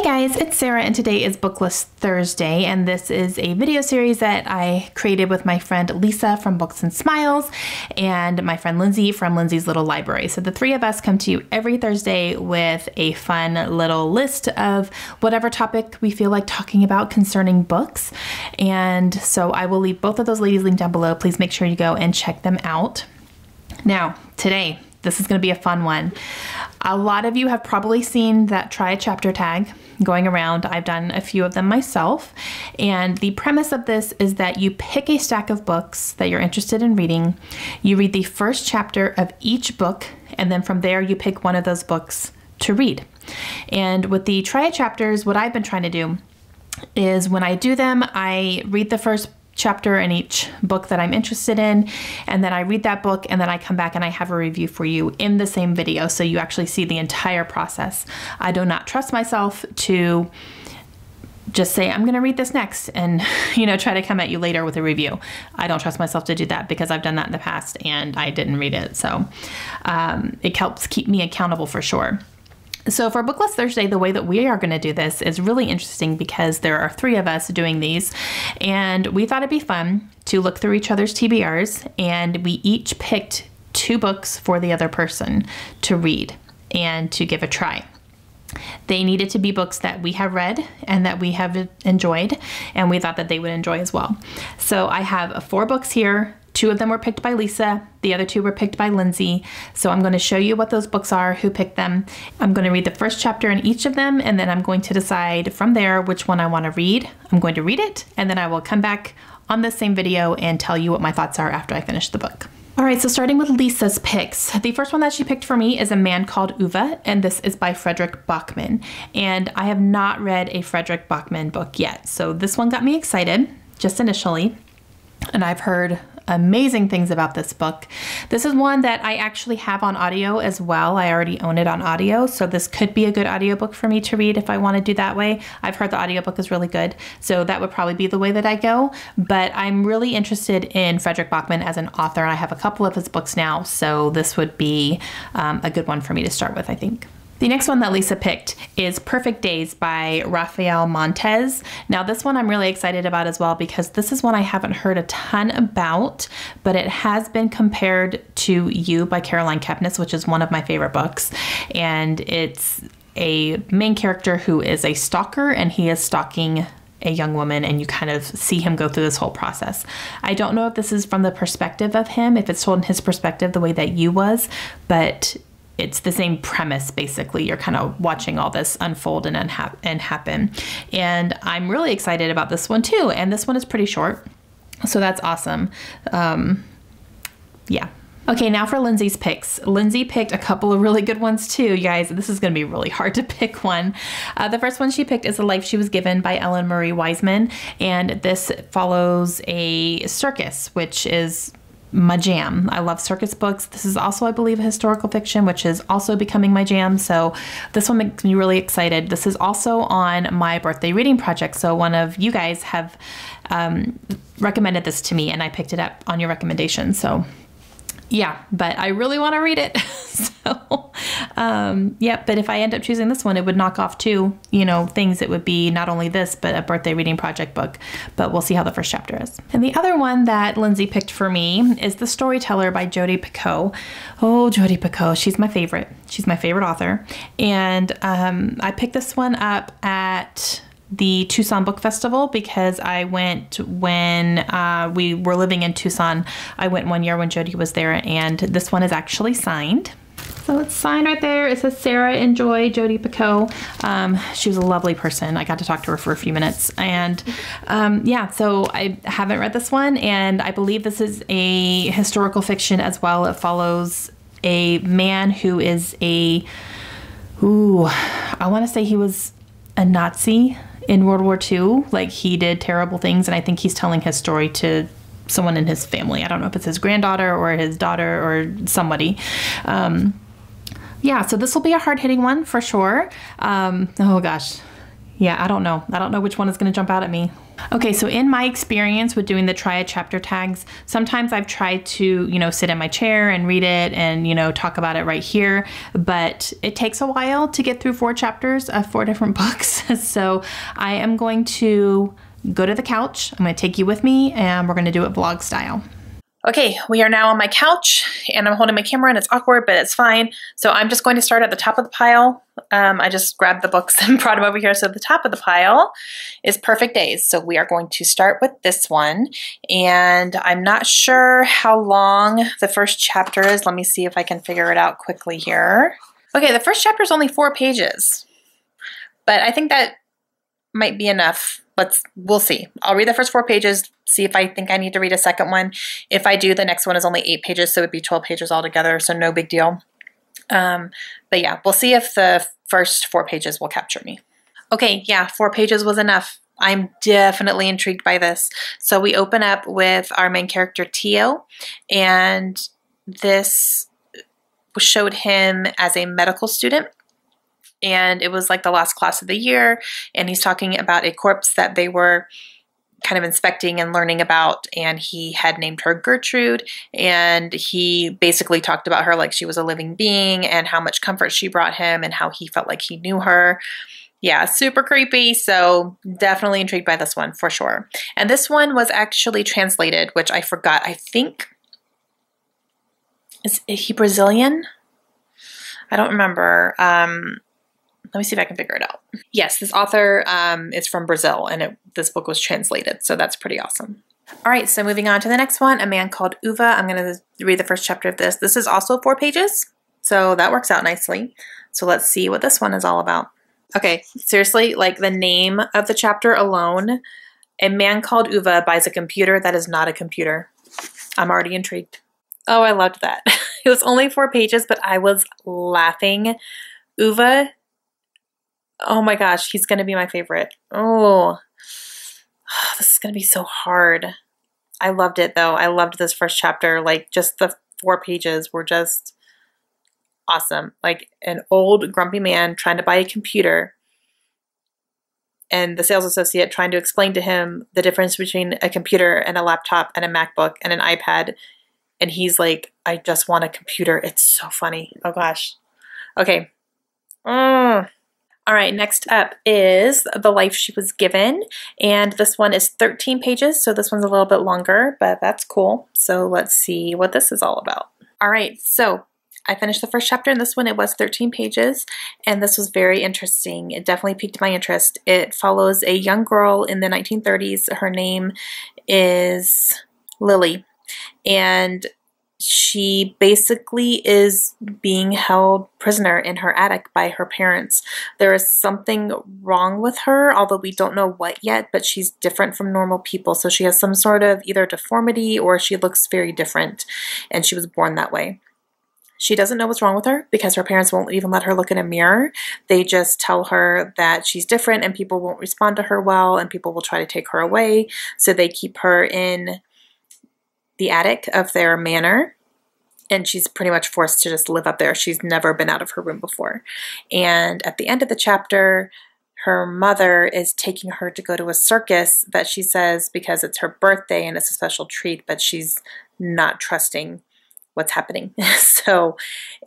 guys, it's Sarah and today is BookList Thursday, and this is a video series that I created with my friend Lisa from Books and Smiles and my friend Lindsay from Lindsay's Little Library. So the three of us come to you every Thursday with a fun little list of whatever topic we feel like talking about concerning books. And so I will leave both of those ladies linked down below. Please make sure you go and check them out. Now, today, this is going to be a fun one. A lot of you have probably seen that try a chapter tag going around. I've done a few of them myself. And the premise of this is that you pick a stack of books that you're interested in reading. You read the first chapter of each book, and then from there you pick one of those books to read. And with the try a chapters, what I've been trying to do is when I do them, I read the first chapter in each book that I'm interested in, and then I read that book, and then I come back and I have a review for you in the same video, so you actually see the entire process. I do not trust myself to just say, I'm gonna read this next and try to come at you later with a review. I don't trust myself to do that because I've done that in the past and I didn't read it. So it helps keep me accountable for sure. So for BookList Thursday, the way that we are going to do this is really interesting because there are three of us doing these, and we thought it'd be fun to look through each other's TBRs, and we each picked two books for the other person to read and to give a try. They needed to be books that we have read and that we have enjoyed, and we thought that they would enjoy as well. So I have 4 books here. 2 of them were picked by Lisa. The other 2 were picked by Lindsay. So I'm going to show you what those books are, who picked them. I'm going to read the first chapter in each of them, and then I'm going to decide from there which one I want to read. I'm going to read it, and then I will come back on this same video and tell you what my thoughts are after I finish the book. All right, so starting with Lisa's picks. The first one that she picked for me is A Man Called Uwe, and this is by Frederick Bachman. And I have not read a Frederick Bachman book yet, so this one got me excited just initially, and I've heard amazing things about this book. This is one that I actually have on audio as well. I already own it on audio, so this could be a good audiobook for me to read if I want to do that way. I've heard the audiobook is really good, so that would probably be the way that I go, but I'm really interested in Frederick Bachman as an author. I have a couple of his books now, so this would be a good one for me to start with, I think. The next one that Lisa picked is Perfect Days by Rafael Montes. Now this one I'm really excited about as well because this is one I haven't heard a ton about, but it has been compared to You by Caroline Kepnes, which is one of my favorite books. And it's a main character who is a stalker, and he is stalking a young woman, and you kind of see him go through this whole process. I don't know if this is from the perspective of him, if it's told in his perspective the way that You was, but it's the same premise, basically. You're kind of watching all this unfold and happen. And I'm really excited about this one too. And this one is pretty short, so that's awesome. Yeah. Okay, now for Lindsay's picks. Lindsay picked a couple of really good ones too, you guys. This is gonna be really hard to pick one. The first one she picked is The Life She Was Given by Ellen Marie Wiseman. And this follows a circus, which is my jam. I love circus books. This is also, I believe, a historical fiction, which is also becoming my jam. So this one makes me really excited. This is also on my birthday reading project. So one of you guys have recommended this to me, and I picked it up on your recommendation. So yeah, but I really want to read it. So yeah, but if I end up choosing this one, it would knock off 2, things. It would be not only this, but a birthday reading project book, but we'll see how the first chapter is. And the other one that Lindsay picked for me is The Storyteller by Jodi Picoult. Oh, Jodi Picoult, she's my favorite. She's my favorite author. And I picked this one up at the Tucson Book Festival because I went when we were living in Tucson. I went one year when Jodi was there, and this one is actually signed. So it's signed right there. It says, Sarah, enjoy, Jodi Picoult. She was a lovely person. I got to talk to her for a few minutes. And yeah, so I haven't read this one, and I believe this is a historical fiction as well. It follows a man who is I want to say he was a Nazi in World War II. Like, he did terrible things, and I think he's telling his story to someone in his family. I don't know if it's his granddaughter or his daughter or somebody. Yeah, so this will be a hard-hitting one for sure. Oh gosh. Yeah, I don't know. I don't know which one is going to jump out at me. Okay, so in my experience with doing the triad chapter tags, sometimes I've tried to, sit in my chair and read it and, talk about it right here, but it takes a while to get through 4 chapters of 4 different books. So I am going to go to the couch. I'm going to take you with me and we're going to do it vlog style. Okay, we are now on my couch and I'm holding my camera and it's awkward, but it's fine. So I'm just going to start at the top of the pile. I just grabbed the books and brought them over here. So the top of the pile is Perfect Days. So we are going to start with this one. And I'm not sure how long the first chapter is. Let me see if I can figure it out quickly here. Okay, the first chapter is only 4 pages, but I think that might be enough. We'll see. I'll read the first 4 pages, see if I think I need to read a second one. If I do, the next one is only 8 pages, so it'd be 12 pages altogether, so no big deal. But yeah, we'll see if the first 4 pages will capture me. Okay, yeah, 4 pages was enough. I'm definitely intrigued by this. So we open up with our main character, Tio, and this showed him as a medical student. And it was like the last class of the year, and he's talking about a corpse that they were kind of inspecting and learning about, and he had named her Gertrude, and he basically talked about her like she was a living being and how much comfort she brought him and how he felt like he knew her. Yeah, super creepy, so definitely intrigued by this one for sure. And this one was actually translated, which I forgot. I think, is he Brazilian? I don't remember. Let me see if I can figure it out. Yes, this author is from Brazil, and this book was translated, so that's pretty awesome. All right, so moving on to the next one, A Man Called Uva. I'm going to read the first chapter of this. This is also 4 pages, so that works out nicely. So let's see what this one is all about. Okay, seriously, like the name of the chapter alone, A Man Called Uva buys a computer that is not a computer. I'm already intrigued. Oh, I loved that. It was only 4 pages, but I was laughing. Uva, oh my gosh, he's going to be my favorite. Oh, this is going to be so hard. I loved it though. I loved this first chapter. Like just the 4 pages were just awesome. Like an old grumpy man trying to buy a computer and the sales associate trying to explain to him the difference between a computer and a laptop and a MacBook and an iPad. And he's like, I just want a computer. It's so funny. Oh gosh. Okay. All right, next up is The Life She Was Given, and this one is 13 pages, so this one's a little bit longer, but that's cool. So let's see what this is all about. All right, so I finished the first chapter in this one. It was 13 pages, and this was very interesting. It definitely piqued my interest. It follows a young girl in the 1930s. Her name is Lily, and she basically is being held prisoner in her attic by her parents. There is something wrong with her, although we don't know what yet, but she's different from normal people. So she has some sort of either deformity or she looks very different, and she was born that way. She doesn't know what's wrong with her because her parents won't even let her look in a mirror. They just tell her that she's different and people won't respond to her well and people will try to take her away. So they keep her in the attic of their manor, and she's pretty much forced to just live up there. She's never been out of her room before. And at the end of the chapter, her mother is taking her to go to a circus that she says because it's her birthday and it's a special treat, but she's not trusting what's happening.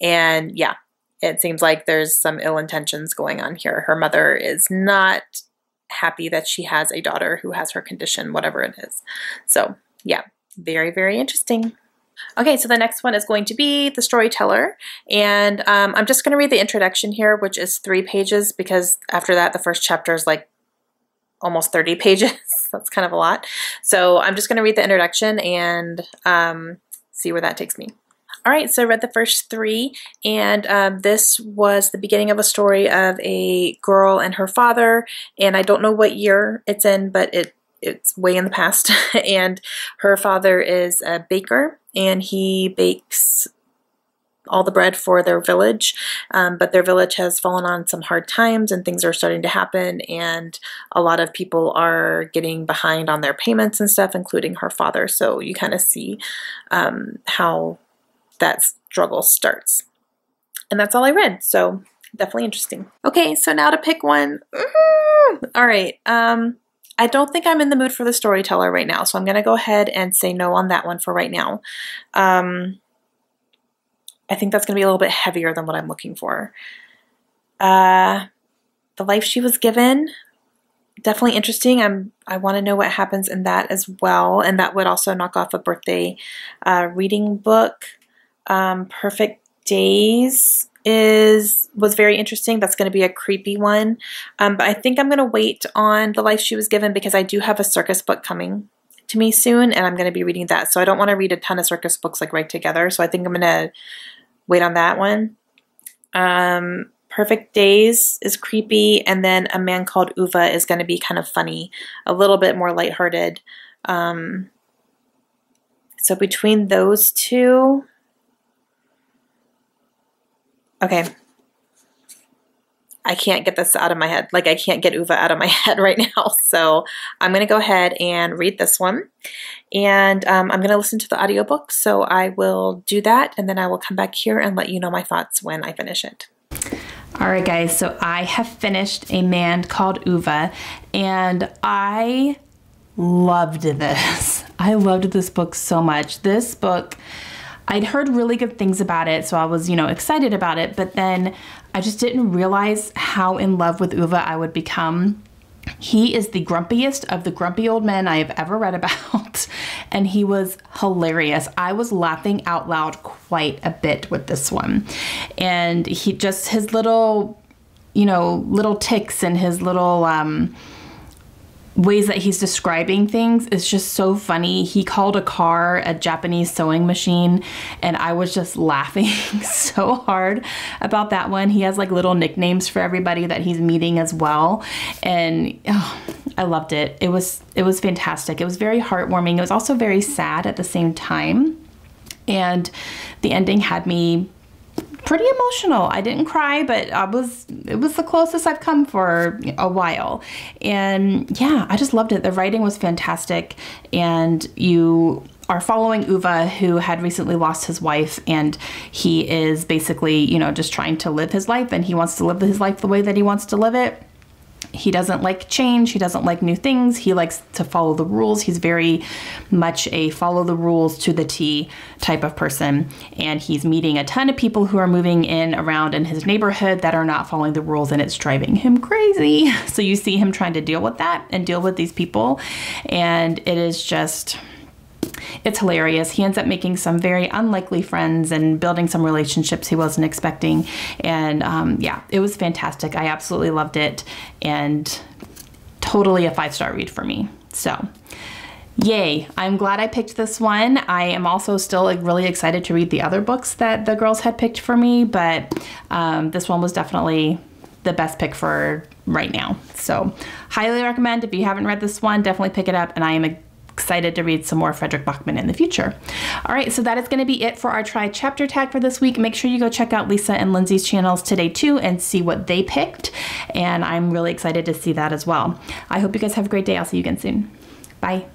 And yeah, it seems like there's some ill intentions going on here. Her mother is not happy that she has a daughter who has her condition, whatever it is. So yeah, very, very interesting. Okay, so the next one is going to be The Storyteller, and I'm just going to read the introduction here, which is 3 pages, because after that, the first chapter is like almost 30 pages. That's kind of a lot. So I'm just going to read the introduction and see where that takes me. All right, so I read the first 3, and this was the beginning of a story of a girl and her father, and I don't know what year it's in, but it's way in the past. And her father is a baker, and he bakes all the bread for their village, but their village has fallen on some hard times and things are starting to happen, and a lot of people are getting behind on their payments and stuff, including her father. So you kind of see how that struggle starts. And that's all I read. So definitely interesting. Okay, so now to pick one. All right. I don't think I'm in the mood for the storyteller right now, so I'm going to go ahead and say no on that one for right now. I think that's going to be a little bit heavier than what I'm looking for. The Life She Was Given, definitely interesting. I want to know what happens in that as well, and that would also knock off a birthday reading book. Perfect Days was very interesting. That's going to be a creepy one. But I think I'm going to wait on The Life She Was Given because I do have a circus book coming to me soon, and I'm going to be reading that. So I don't want to read a ton of circus books like right together. So I think I'm going to wait on that one. Perfect Days is creepy, and then A Man Called Uva is going to be kind of funny, a little bit more lighthearted. So between those two, okay, I can't get this out of my head. Like, I can't get Uva out of my head right now. So I'm going to go ahead and read this one. And I'm going to listen to the audiobook. So I will do that, and then I will come back here and let you know my thoughts when I finish it. All right, guys, so I have finished A Man Called Uva, and I loved this. I loved this book so much. This book, I'd heard really good things about it, so I was, excited about it, but then I just didn't realize how in love with Uva I would become. He is the grumpiest of the grumpy old men I have ever read about, and he was hilarious. I was laughing out loud quite a bit with this one. And he just, his little, little ticks and his little ways that he's describing things is just so funny. He called a car a Japanese sewing machine, and I was just laughing so hard about that one. He has like little nicknames for everybody that he's meeting as well, and I loved it. It was fantastic. It was very heartwarming. It was also very sad at the same time, and the ending had me pretty emotional. I didn't cry, but it was the closest I've come for a while. And yeah, I just loved it. The writing was fantastic. And you are following Uva, who had recently lost his wife, and he is basically, just trying to live his life, and he wants to live his life the way that he wants to live it. He doesn't like change. He doesn't like new things. He likes to follow the rules. He's very much a follow the rules to the T type of person. And he's meeting a ton of people who are moving in around in his neighborhood that are not following the rules, and it's driving him crazy. So you see him trying to deal with that and deal with these people. And it is just, it's hilarious. He ends up making some very unlikely friends and building some relationships he wasn't expecting. And yeah, it was fantastic. I absolutely loved it, and totally a 5-star read for me. So yay. I'm glad I picked this one. I am also still really excited to read the other books that the girls had picked for me, but this one was definitely the best pick for right now. So highly recommend. If you haven't read this one, definitely pick it up, and I am excited to read some more Frederick Bachman in the future. All right, so that is going to be it for our Try Chapter Tag for this week. Make sure you go check out Lisa and Lindsay's channels today too and see what they picked, and I'm really excited to see that as well. I hope you guys have a great day. I'll see you again soon. Bye.